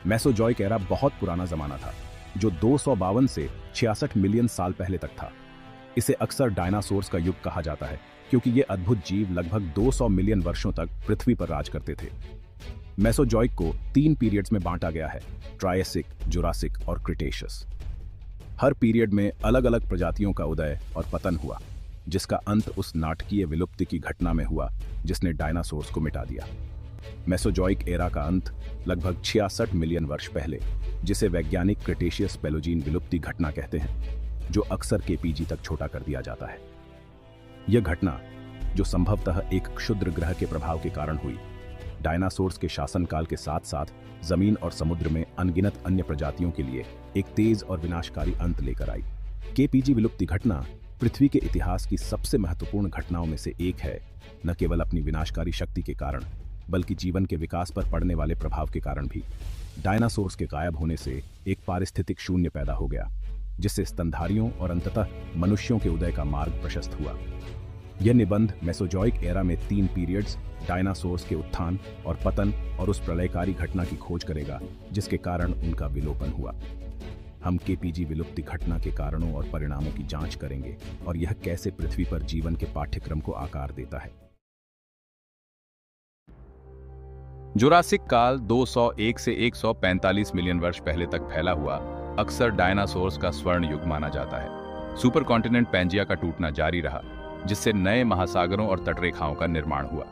मेसोजॉइक era बहुत पुराना जमाना था, जो 252 से 66 मिलियन साल पहले तक था। इसे अक्सर डायनासोर्स का युग कहा जाता है, क्योंकि ये अद्भुत जीव लगभग 200 मिलियन वर्षों तक पृथ्वी पर राज करते थे। मेसोजॉइक को 3 पीरियड्स में बांटा गया है: ट्रायसिक, जुरासिक और क्रिटेशियस। हर पीरियड में अलग अलग प्रजातियों का उदय और पतन हुआ, जिसका अंत उस नाटकीय विलुप्ति की घटना में हुआ जिसने डायनासोर्स को मिटा दिया। मेसोजॉइक एरा का अंत लगभग 66 मिलियन वर्ष पहले, जिसे वैज्ञानिक क्रिटेशियस पेलोजीन विलुप्ति घटना कहते हैं, जो अक्सर केपीजी तक छोटा कर दिया जाता है। यह घटना, जो संभवतः एक क्षुद्र ग्रह के प्रभाव के कारण हुई, डायनासोर्स के शासनकाल के साथ साथ जमीन और समुद्र में अनगिनत अन्य प्रजातियों के लिए एक तेज और विनाशकारी अंत लेकर आई। केपीजी विलुप्ति घटना पृथ्वी के इतिहास की सबसे महत्वपूर्ण घटनाओं में से एक है, न केवल अपनी विनाशकारी शक्ति के कारण, बल्कि जीवन के विकास पर पड़ने वाले प्रभाव के कारण भी। डायनासोर्स के गायब होने से एक पारिस्थितिक शून्य पैदा हो गया, जिससे स्तनधारियों और अंततः मनुष्यों के उदय का मार्ग प्रशस्त हुआ। यह निबंध मेसोजॉइक एरा में 3 पीरियड्स, डायनासोर्स के उत्थान और पतन और उस प्रलयकारी घटना की खोज करेगा जिसके कारण उनका विलोपन हुआ। हम केपीजी विलुप्ति घटना के कारणों और परिणामों की जांच करेंगे और यह कैसे पृथ्वी पर जीवन के पाठ्यक्रम को आकार देता है। जुरासिक काल 201 से 145 मिलियन वर्ष पहले तक फैला हुआ अक्सर डायनासोर्स का स्वर्ण युग माना जाता है। सुपर कॉन्टिनेंट पैंजिया का टूटना जारी रहा, जिससे नए महासागरों और तटरेखाओं का निर्माण हुआ।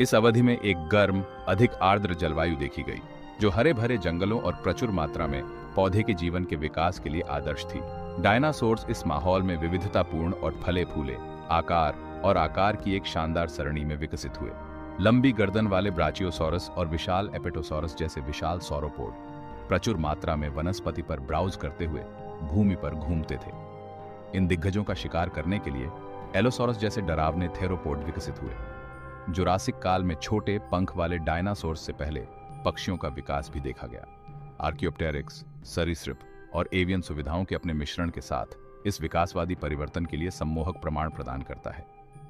इस अवधि में एक गर्म, अधिक आर्द्र जलवायु देखी गई, जो हरे भरे जंगलों और प्रचुर मात्रा में पौधे के जीवन के विकास के लिए आदर्श थी। डायनासोर्स इस माहौल में विविधतापूर्ण और फले फूले आकार की एक शानदार सरणी में विकसित हुए। लंबी गर्दन वाले ब्राचियोसॉरस और विशाल एपेटोसॉरस जैसे विशाल सौरोपोड प्रचुर मात्रा में वनस्पति पर ब्राउज करते हुए भूमि पर घूमते थे। इन दिग्गजों का शिकार करने के लिए एलोसॉरस जैसे डरावने थेरोपोड विकसित हुए। जुरासिक काल में छोटे पंख वाले डायनासोर्स से पहले पक्षियों का विकास भी देखा गया। आर्कियोप्टेरिक्स, सरीसृप और एवियन सुविधाओं के अपने मिश्रण के साथ इस विकासवादी परिवर्तन के लिए सम्मोहक प्रमाण प्रदान करता है।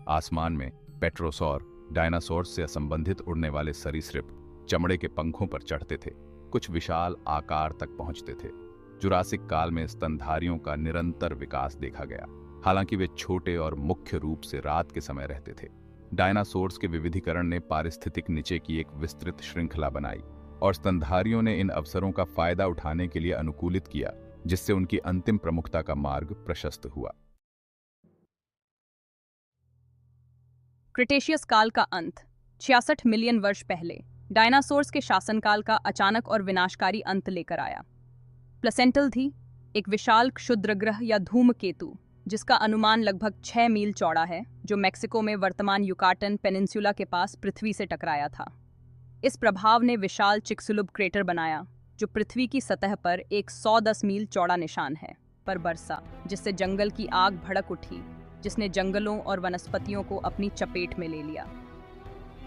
आसमान में पेट्रोसॉर, डायनासोर्स से असंबंधित उड़ने वाले सरीसृप चमड़े के पंखों पर चढ़ते थे, कुछ विशाल आकार तक पहुंचते थे। जुरासिक काल में स्तनधारियों का निरंतर विकास देखा गया, हालांकि वे छोटे और मुख्य रूप से रात के समय रहते थे। डायनासोर्स के विविधीकरण ने पारिस्थितिक नीचे की एक विस्तृत श्रृंखला बनाई और स्तनधारियों ने इन अवसरों का फायदा उठाने के लिए अनुकूलित किया, जिससे उनकी अंतिम प्रमुखता का मार्ग प्रशस्त हुआ। क्रिटेशियस काल का अंत 66 मिलियन वर्ष पहले डायनासोर्स के शासनकाल का अचानक और विनाशकारी अंत लेकर आया। प्लेसेंटल थी, एक विशाल क्षुद्रग्रह या धूमकेतु जिसका अनुमान लगभग 6 मील चौड़ा है, जो मेक्सिको में वर्तमान युकाटन पेनिनसुला के पास पृथ्वी से टकराया था। इस प्रभाव ने विशाल चिक्सुलुब क्रेटर बनाया, जो पृथ्वी की सतह पर एक 110 मील चौड़ा निशान है, पर बरसा, जिससे जंगल की आग भड़क उठी, जिसने जंगलों और वनस्पतियों को अपनी चपेट में ले लिया।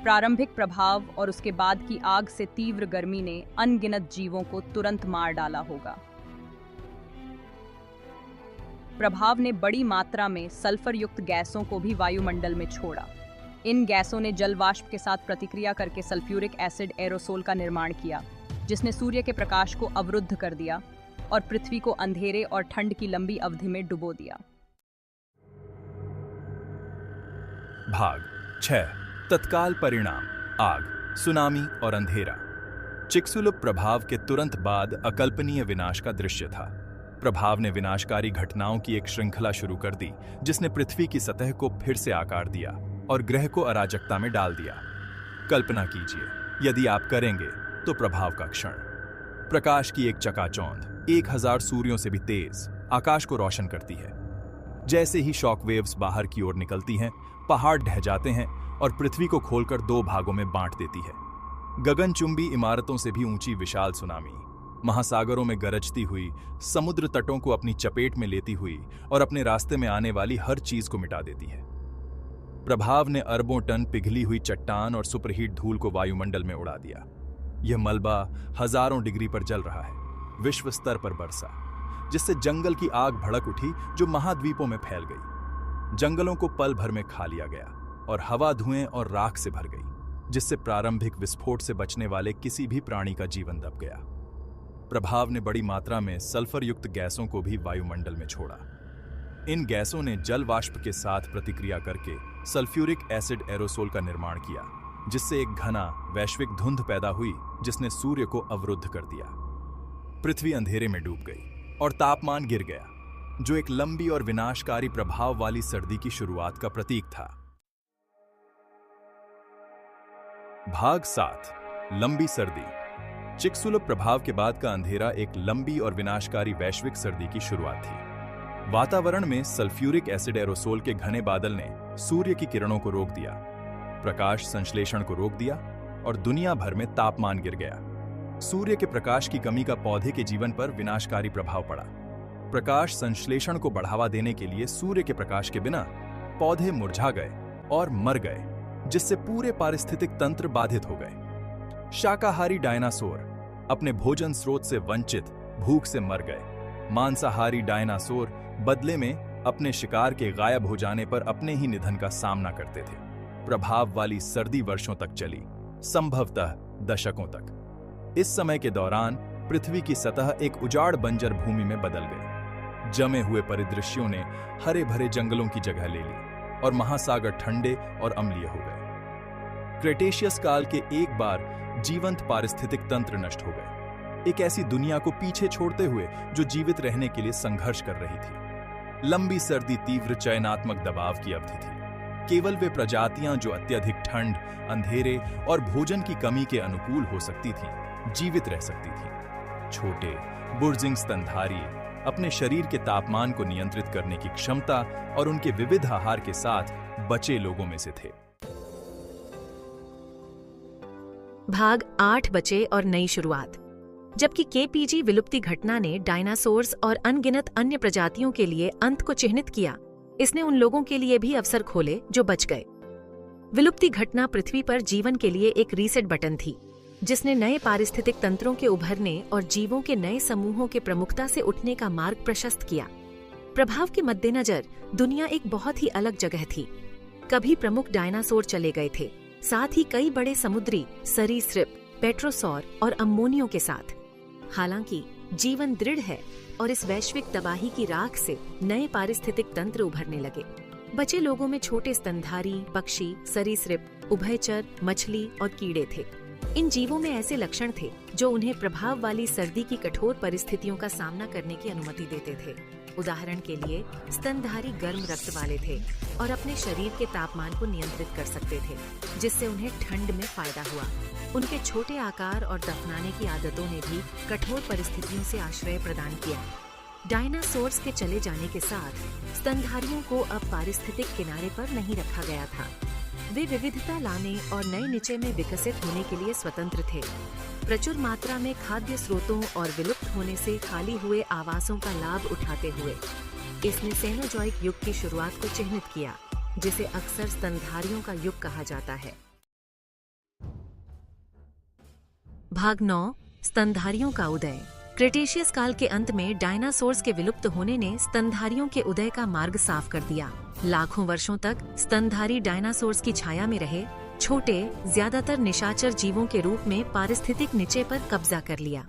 प्रारंभिक प्रभाव और उसके बाद की आग से तीव्र गर्मी ने अनगिनत जीवों को तुरंत मार डाला होगा। प्रभाव ने बड़ी मात्रा में सल्फर युक्त गैसों को भी वायुमंडल में छोड़ा। इन गैसों ने जल वाष्प के साथ प्रतिक्रिया करके सल्फ्यूरिक एसिड एरोसोल का निर्माण किया, जिसने सूर्य के प्रकाश को अवरुद्ध कर दिया और पृथ्वी को अंधेरे और ठंड की लंबी अवधि में डुबो दिया। भाग 6 तत्काल परिणाम: आग, सुनामी और अंधेरा। चिक्सुलुब प्रभाव के तुरंत बाद अकल्पनीय विनाश का दृश्य था। प्रभाव ने विनाशकारी घटनाओं की एक श्रृंखला शुरू कर दी, जिसने पृथ्वी की सतह को फिर से आकार दिया और ग्रह को अराजकता में डाल दिया। कल्पना कीजिए, यदि आप करेंगे तो प्रभाव का क्षण। प्रकाश की एक चकाचौंध 1000 सूर्यों से भी तेज आकाश को रोशन करती है। जैसे ही शॉकवेव्स बाहर की ओर निकलती हैं, पहाड़ ढह जाते हैं और पृथ्वी को खोलकर 2 भागों में बांट देती है। गगनचुंबी इमारतों से भी ऊंची विशाल सुनामी, महासागरों में गरजती हुई, समुद्र तटों को अपनी चपेट में लेती हुई और अपने रास्ते में आने वाली हर चीज को मिटा देती है। प्रभाव ने अरबों टन पिघली हुई चट्टान और सुपरहीट धूल को वायुमंडल में उड़ा दिया। यह मलबा हजारों डिग्री पर जल रहा है, विश्व स्तर पर बरसा, जिससे जंगल की आग भड़क उठी जो महाद्वीपों में फैल गई। जंगलों को पल भर में खा लिया गया और हवा धुएं और राख से भर गई, जिससे प्रारंभिक विस्फोट से बचने वाले किसी भी प्राणी का जीवन दब गया। प्रभाव ने बड़ी मात्रा में सल्फर युक्त गैसों को भी वायुमंडल में छोड़ा। इन गैसों ने जल वाष्प के साथ प्रतिक्रिया करके सल्फ्यूरिक एसिड एरोसोल का निर्माण किया, जिससे एक घना वैश्विक धुंध पैदा हुई जिसने सूर्य को अवरुद्ध कर दिया। पृथ्वी अंधेरे में डूब गई और तापमान गिर गया, जो एक लंबी और विनाशकारी प्रभाव वाली सर्दी की शुरुआत का प्रतीक था। भाग 7, लंबी सर्दी। चिक्सुलुप प्रभाव के बाद का अंधेरा एक लंबी और विनाशकारी वैश्विक सर्दी की शुरुआत थी। वातावरण में सल्फ्यूरिक एसिड एरोसोल के घने बादल ने सूर्य की किरणों को रोक दिया, प्रकाश संश्लेषण को रोक दिया और दुनिया भर में तापमान गिर गया। सूर्य के प्रकाश की कमी का पौधे के जीवन पर विनाशकारी प्रभाव पड़ा। प्रकाश संश्लेषण को बढ़ावा देने के लिए सूर्य के प्रकाश के बिना पौधे मुरझा गए और मर गए, जिससे पूरे पारिस्थितिक तंत्र बाधित हो गए। शाकाहारी डायनासोर अपने भोजन स्रोत से वंचित भूख से मर गए। मांसाहारी डायनासोर बदले में अपने शिकार के गायब हो जाने पर अपने ही निधन का सामना करते थे। प्रभाव वाली सर्दी वर्षों तक चली, संभवतः दशकों तक। इस समय के दौरान पृथ्वी की सतह एक उजाड़ बंजर भूमि में बदल गई। जमे हुए परिदृश्यों ने हरे भरे जंगलों की जगह ले ली और महासागर ठंडे और अम्लीय हो गए। क्रेटेशियस काल के एक बार जीवंत पारिस्थितिक तंत्र नष्ट हो गए, एक ऐसी दुनिया को पीछे छोड़ते हुए जो जीवित रहने के लिए संघर्ष कर रही थी। लंबी सर्दी तीव्र चयनात्मक दबाव की अवधि थी। केवल वे प्रजातियां जो अत्यधिक ठंड, अंधेरे और भोजन की कमी के अनुकूल हो सकती थीं, जीवित रह सकती थीं। छोटे बुर्जिंग स्तनधारी अपने शरीर के तापमान को नियंत्रित करने की क्षमता और उनके विविध आहार के साथ बचे लोगों में से थे। भाग 8, बचे और नई शुरुआत। जबकि केपीजी विलुप्ति घटना ने डायनासोर्स और अनगिनत अन्य प्रजातियों के लिए अंत को चिह्नित किया, इसने उन लोगों के लिए भी अवसर खोले जो बच गए। विलुप्ति घटना पृथ्वी पर जीवन के लिए एक रीसेट बटन थी, जिसने नए पारिस्थितिक तंत्रों के उभरने और जीवों के नए समूहों के प्रमुखता से उठने का मार्ग प्रशस्त किया। प्रभाव के मद्देनजर दुनिया एक बहुत ही अलग जगह थी। कभी प्रमुख डायनासोर चले गए थे, साथ ही कई बड़े समुद्री सरीसृप, पेट्रोसौर और अम्मोनियों के साथ। हालांकि जीवन दृढ़ है और इस वैश्विक तबाही की राख से नए पारिस्थितिक तंत्र उभरने लगे। बचे लोगों में छोटे स्तनधारी, पक्षी, सरीसृप, उभयचर, मछली और कीड़े थे। इन जीवों में ऐसे लक्षण थे जो उन्हें प्रभाव वाली सर्दी की कठोर परिस्थितियों का सामना करने की अनुमति देते थे। उदाहरण के लिए स्तनधारी गर्म रक्त वाले थे और अपने शरीर के तापमान को नियंत्रित कर सकते थे, जिससे उन्हें ठंड में फायदा हुआ। उनके छोटे आकार और दफनाने की आदतों ने भी कठोर परिस्थितियों से आश्रय प्रदान किया। डायनासोर्स के चले जाने के साथ स्तनधारियों को अब पारिस्थितिक किनारे पर नहीं रखा गया था। वे विविधता लाने और नए निचे में विकसित होने के लिए स्वतंत्र थे। प्रचुर मात्रा में खाद्य स्रोतों और विलुप्त होने से खाली हुए आवासों का लाभ उठाते हुए इसने सेनोजॉइक युग की शुरुआत को चिह्नित किया, जिसे अक्सर स्तनधारियों का युग कहा जाता है। भाग 9, स्तनधारियों का उदय। क्रेटेशियस काल के अंत में डायनासोर्स के विलुप्त होने ने स्तनधारियों के उदय का मार्ग साफ कर दिया। लाखों वर्षों तक स्तनधारी डायनासोर्स की छाया में रहे, छोटे, ज्यादातर निशाचर जीवों के रूप में पारिस्थितिक निचे पर कब्जा कर लिया।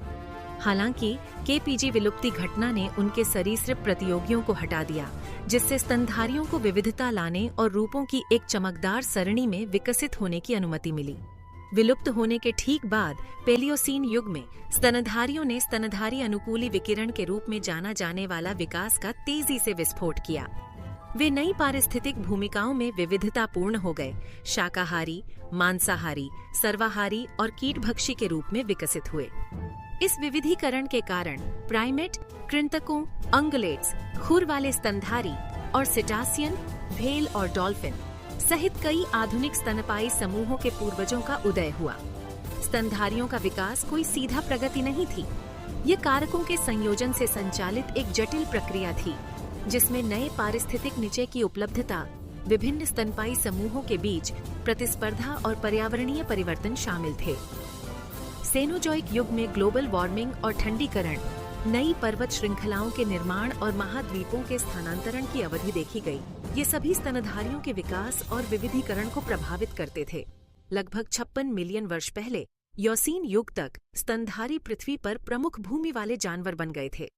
हालांकि केपीजी विलुप्ति घटना ने उनके सरीसृप प्रतियोगियों को हटा दिया, जिससे स्तनधारियों को विविधता लाने और रूपों की एक चमकदार सरणी में विकसित होने की अनुमति मिली। विलुप्त होने के ठीक बाद पेलियोसीन युग में स्तनधारियों ने स्तनधारी अनुकूली विकिरण के रूप में जाना जाने वाला विकास का तेजी से विस्फोट किया। वे नई पारिस्थितिक भूमिकाओं में विविधतापूर्ण हो गए, शाकाहारी, मांसाहारी, सर्वाहारी और कीटभक्षी के रूप में विकसित हुए। इस विविधीकरण के कारण प्राइमेट, कृंतकों, अंगुलेट्स, खुर वाले स्तनधारी और सिटासियन, व्हेल और डॉल्फिन सहित कई आधुनिक स्तनपायी समूहों के पूर्वजों का उदय हुआ। स्तनधारियों का विकास कोई सीधा प्रगति नहीं थी। ये कारकों के संयोजन से संचालित एक जटिल प्रक्रिया थी, जिसमें नए पारिस्थितिक निचे की उपलब्धता, विभिन्न स्तनपायी समूहों के बीच प्रतिस्पर्धा और पर्यावरणीय परिवर्तन शामिल थे। सेनोजॉइक युग में ग्लोबल वार्मिंग और ठंडीकरण, नई पर्वत श्रृंखलाओं के निर्माण और महाद्वीपों के स्थानांतरण की अवधि देखी गई। ये सभी स्तनधारियों के विकास और विविधीकरण को प्रभावित करते थे। लगभग 56 मिलियन वर्ष पहले योसीन युग तक स्तनधारी पृथ्वी पर प्रमुख भूमि वाले जानवर बन गए थे।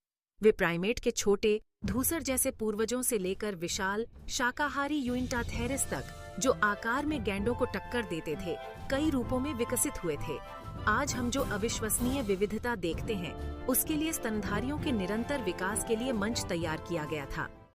वे प्राइमेट के छोटे धूसर जैसे पूर्वजों से लेकर विशाल शाकाहारी यूइंटाथेरिस तक, जो आकार में गैंडों को टक्कर देते थे, कई रूपों में विकसित हुए थे। आज हम जो अविश्वसनीय विविधता देखते हैं, उसके लिए स्तनधारियों के निरंतर विकास के लिए मंच तैयार किया गया था।